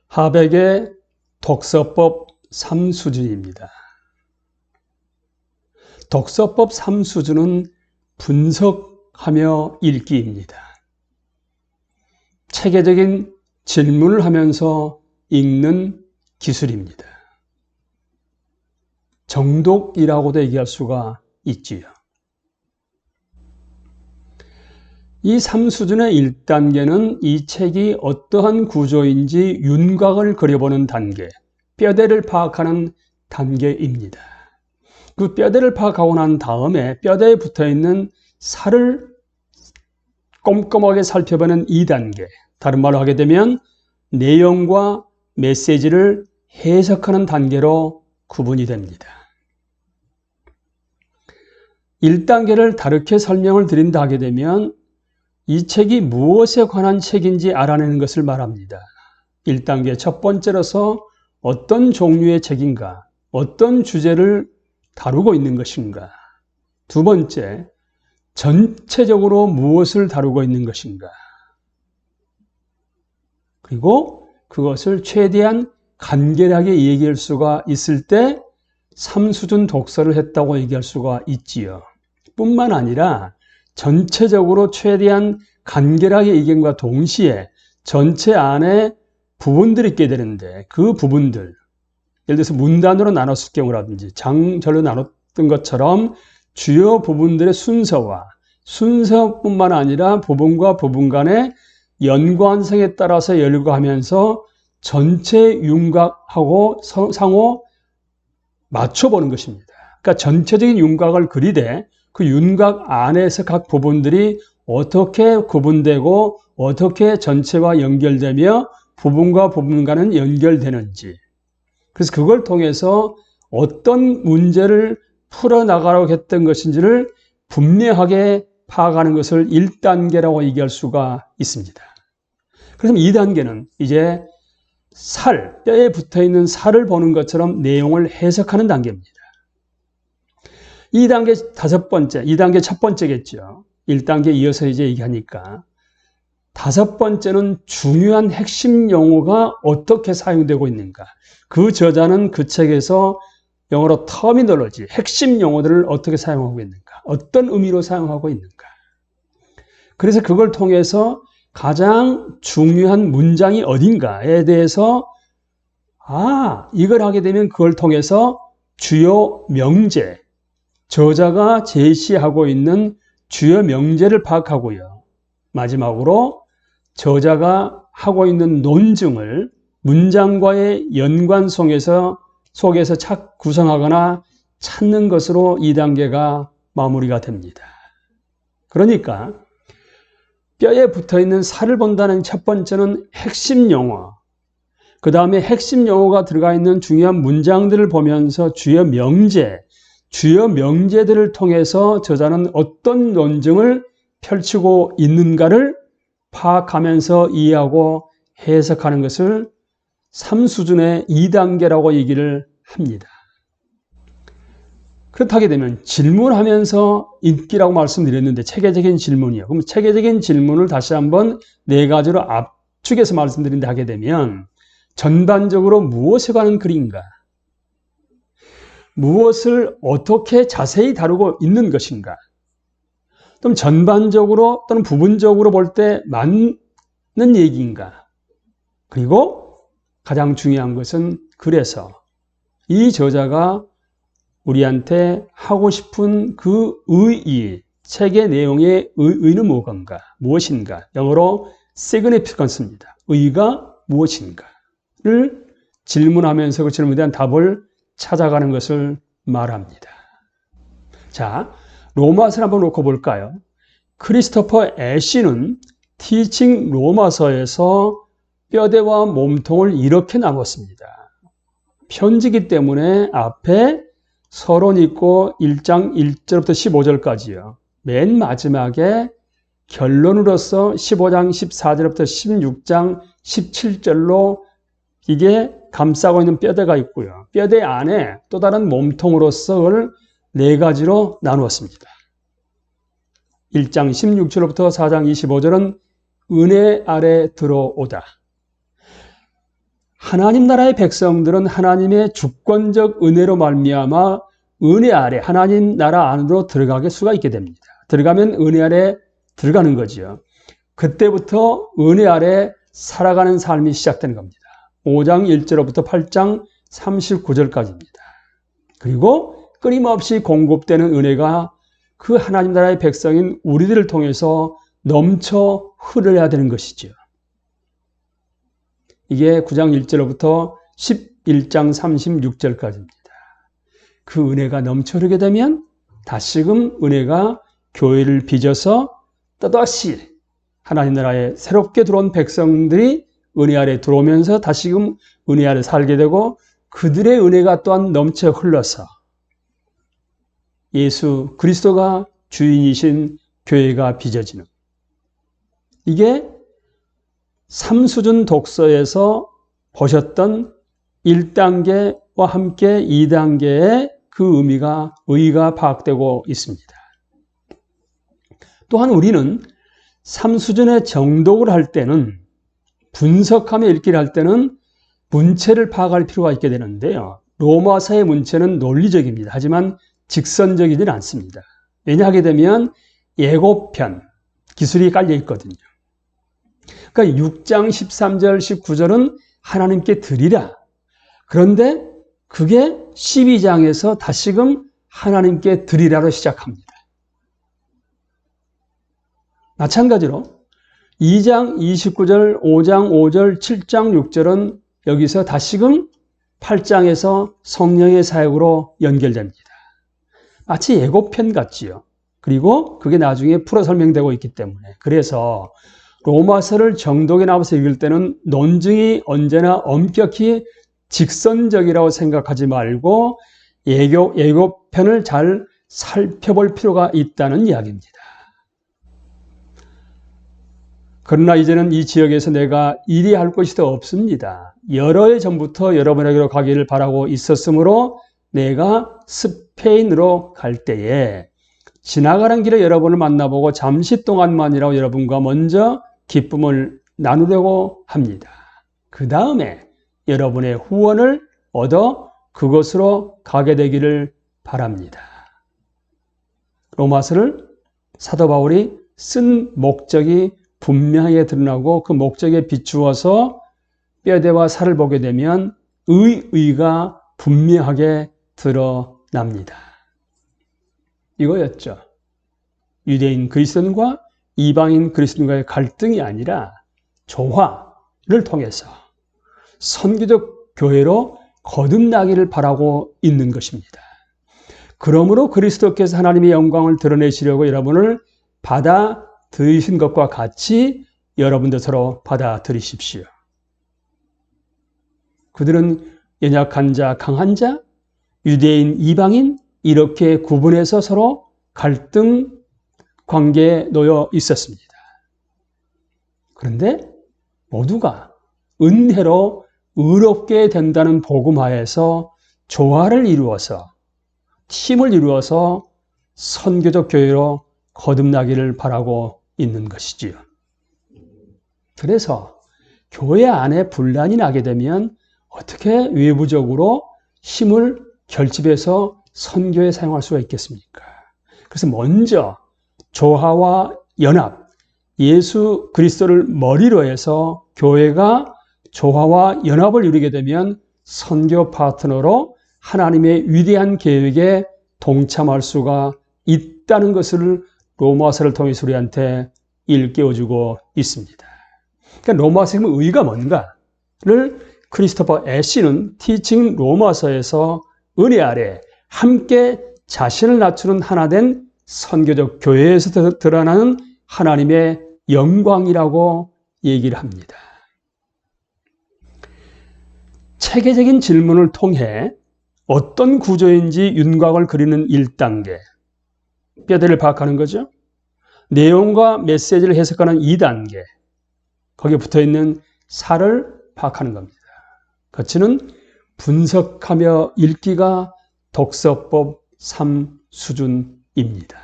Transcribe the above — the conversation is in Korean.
하백의 독서법 3수준입니다. 독서법 3수준은 분석하며 읽기입니다. 체계적인 질문을 하면서 읽는 기술입니다. 정독이라고도 얘기할 수가 있지요. 이 3수준의 1단계는 이 책이 어떠한 구조인지 윤곽을 그려보는 단계, 뼈대를 파악하는 단계입니다. 그 뼈대를 파악하고 난 다음에 뼈대에 붙어있는 살을 꼼꼼하게 살펴보는 2단계, 다른 말로 하게 되면 내용과 메시지를 해석하는 단계로 구분이 됩니다. 1단계를 다르게 설명을 드린다 하게 되면 이 책이 무엇에 관한 책인지 알아내는 것을 말합니다. 1단계 첫 번째로서 어떤 종류의 책인가, 어떤 주제를 다루고 있는 것인가. 두 번째, 전체적으로 무엇을 다루고 있는 것인가. 그리고 그것을 최대한 간결하게 얘기할 수가 있을 때 3수준 독서를 했다고 얘기할 수가 있지요. 뿐만 아니라 전체적으로 최대한 간결하게 얘기함과 동시에 전체 안에 부분들이 있게 되는데 그 부분들, 예를 들어서 문단으로 나눴을 경우라든지 장절로 나눴던 것처럼 주요 부분들의 순서와 순서뿐만 아니라 부분과 부분 간의 연관성에 따라서 열거하면서 전체 윤곽하고 상호 맞춰보는 것입니다. 그러니까 전체적인 윤곽을 그리되 그 윤곽 안에서 각 부분들이 어떻게 구분되고 어떻게 전체와 연결되며 부분과 부분 간은 연결되는지, 그래서 그걸 통해서 어떤 문제를 풀어나가려고 했던 것인지를 분명하게 파악하는 것을 1단계라고 얘기할 수가 있습니다. 그래서 2단계는 이제 뼈에 붙어있는 살을 보는 것처럼 내용을 해석하는 단계입니다. 2단계 첫 번째겠죠. 1단계 이어서 이제 얘기하니까. 5번째는 중요한 핵심 용어가 어떻게 사용되고 있는가. 그 저자는 그 책에서 영어로 터미놀로지, 핵심 용어들을 어떻게 사용하고 있는가. 어떤 의미로 사용하고 있는가. 그래서 그걸 통해서 가장 중요한 문장이 어딘가에 대해서 이걸 하게 되면 그걸 통해서 주요 명제, 저자가 제시하고 있는 주요 명제를 파악하고요. 마지막으로 저자가 하고 있는 논증을 문장과의 연관성에서 속에서 구성하거나 찾는 것으로 2단계가 마무리가 됩니다. 그러니까 뼈에 붙어있는 살을 본다는 첫 번째는 핵심 용어, 그 다음에 핵심 용어가 들어가 있는 중요한 문장들을 보면서 주요 명제들을 통해서 저자는 어떤 논증을 펼치고 있는가를 파악하면서 이해하고 해석하는 것을 3수준의 2단계라고 얘기를 합니다. 그렇다게 되면 질문하면서 읽기라고 말씀드렸는데 체계적인 질문이요. 그럼 체계적인 질문을 다시 한번 4가지로 압축해서 말씀드린다 하게 되면 전반적으로 무엇에 관한 글인가? 무엇을 어떻게 자세히 다루고 있는 것인가? 또는 전반적으로 또는 부분적으로 볼 때 맞는 얘기인가? 그리고 가장 중요한 것은 그래서 이 저자가 우리한테 하고 싶은 그 의의, 책의 내용의 의의는 무엇인가? 영어로 significance입니다. 의의가 무엇인가를 질문하면서 그 질문에 대한 답을 찾아가는 것을 말합니다. 자, 로마서를 한번 놓고 볼까요? 크리스토퍼 애쉬는 티칭 로마서에서 뼈대와 몸통을 이렇게 나눴습니다. 편지기 때문에 앞에 서론 있고 1장 1절부터 15절까지요. 맨 마지막에 결론으로서 15장 14절부터 16장 17절로 이게 감싸고 있는 뼈대가 있고요. 뼈대 안에 또 다른 몸통으로서 그걸 4가지로 나누었습니다. 1장 16절부터 4장 25절은 은혜 아래 들어오다. 하나님 나라의 백성들은 하나님의 주권적 은혜로 말미암아 은혜 아래 하나님 나라 안으로 들어가게 수가 있게 됩니다. 들어가면 은혜 아래 들어가는 거죠. 그때부터 은혜 아래 살아가는 삶이 시작되는 겁니다. 5장 1절부터 8장 39절까지입니다. 그리고 끊임없이 공급되는 은혜가 그 하나님 나라의 백성인 우리들을 통해서 넘쳐 흐르야 되는 것이죠. 이게 9장 1절부터 11장 36절까지입니다. 그 은혜가 넘쳐 흐르게 되면 다시금 은혜가 교회를 빚어서 또다시 하나님 나라에 새롭게 들어온 백성들이 은혜 아래 들어오면서 다시금 은혜 아래 살게 되고 그들의 은혜가 또한 넘쳐 흘러서 예수 그리스도가 주인이신 교회가 빚어지는, 이게 3수준 독서에서 보셨던 1단계와 함께 2단계의 그 의의가 파악되고 있습니다. 또한 우리는 3수준의 정독을 할 때는, 분석하며 읽기를 할 때는 문체를 파악할 필요가 있게 되는데요. 로마서의 문체는 논리적입니다. 하지만 직선적이지는 않습니다. 왜냐하게 되면 예고편, 기술이 깔려 있거든요. 그러니까 6장 13절 19절은 하나님께 드리라. 그런데 그게 12장에서 다시금 하나님께 드리라로 시작합니다. 마찬가지로 2장 29절, 5장 5절, 7장 6절은 여기서 다시금 8장에서 성령의 사역으로 연결됩니다. 마치 예고편 같지요. 그리고 그게 나중에 풀어 설명되고 있기 때문에. 그래서 로마서를 정독에 나와서 읽을 때는 논증이 언제나 엄격히 직선적이라고 생각하지 말고 예고편을 잘 살펴볼 필요가 있다는 이야기입니다. 그러나 이제는 이 지역에서 내가 일이 할 곳이 더 없습니다. 여러 해 전부터 여러분에게로 가기를 바라고 있었으므로 내가 스페인으로 갈 때에 지나가는 길에 여러분을 만나보고 잠시 동안만이라도 여러분과 먼저 기쁨을 나누려고 합니다. 그 다음에 여러분의 후원을 얻어 그곳으로 가게 되기를 바랍니다. 로마서를 사도 바울이 쓴 목적이 분명하게 드러나고 그 목적에 비추어서 뼈대와 살을 보게 되면 의의가 분명하게 드러납니다. 이거였죠. 유대인 그리스도인과 이방인 그리스도인과의 갈등이 아니라 조화를 통해서 선교적 교회로 거듭나기를 바라고 있는 것입니다. 그러므로 그리스도께서 하나님의 영광을 드러내시려고 여러분을 받아들이신 것과 같이 여러분도 서로 받아들이십시오. 그들은 연약한 자, 강한 자, 유대인, 이방인 이렇게 구분해서 서로 갈등 관계에 놓여 있었습니다. 그런데 모두가 은혜로 의롭게 된다는 복음하에서 조화를 이루어서 팀을 이루어서 선교적 교회로 거듭나기를 바라고 있는 것이지요. 그래서 교회 안에 분란이 나게 되면 어떻게 외부적으로 힘을 결집해서 선교에 사용할 수가 있겠습니까? 그래서 먼저 조화와 연합, 예수 그리스도를 머리로 해서 교회가 조화와 연합을 이루게 되면 선교 파트너로 하나님의 위대한 계획에 동참할 수가 있다는 것을 로마서를 통해서 우리한테 일깨워주고 있습니다. 그러니까 로마서의 의의가 뭔가를 크리스토퍼 애쉬는 티칭 로마서에서 은혜 아래 함께 자신을 낮추는 하나된 선교적 교회에서 드러나는 하나님의 영광이라고 얘기를 합니다. 체계적인 질문을 통해 어떤 구조인지 윤곽을 그리는 1단계, 뼈대를 파악하는 거죠. 내용과 메시지를 해석하는 2단계, 거기에 붙어있는 살을 파악하는 겁니다. 거치는 분석하며 읽기가 독서법 3수준입니다.